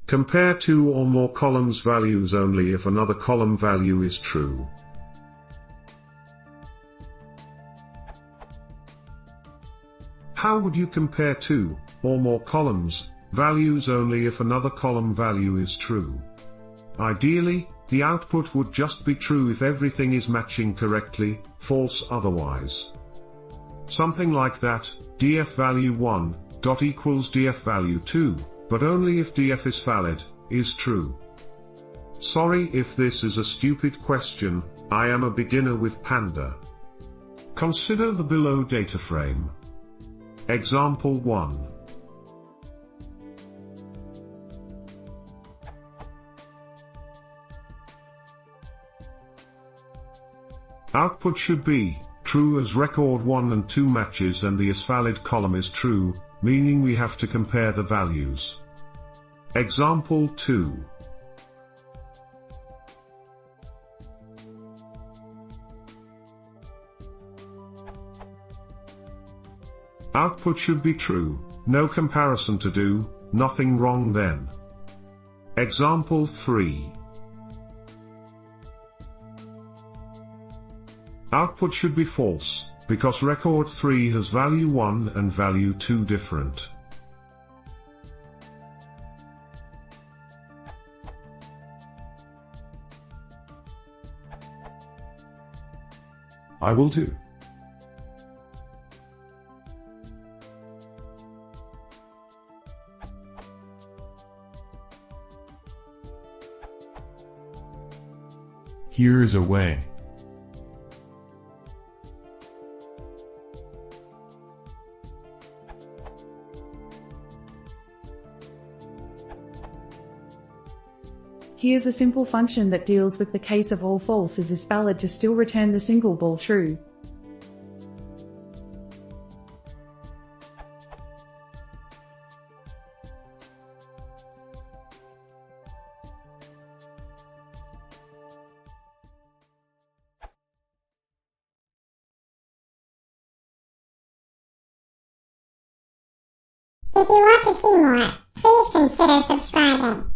Compare two or more columns' values only if another column value is true. How would you compare two or more columns' values only if another column value is true? Ideally, the output would just be true if everything is matching correctly, false otherwise. Something like that, df value 1 dot equals df value 2, but only if df is valid, is true. Sorry if this is a stupid question, I am a beginner with Panda. Consider the below data frame. Example 1. Output should be true as record 1 and 2 matches and the isValid column is true, meaning we have to compare the values. Example 2. Output should be true, no comparison to do, nothing wrong then. Example 3. Output should be false, because record 3 has value 1 and value 2 different. I will do. Here is a way. Here's a simple function that deals with the case of all falses is valid to still return the single ball true. If you want to see more, please consider subscribing.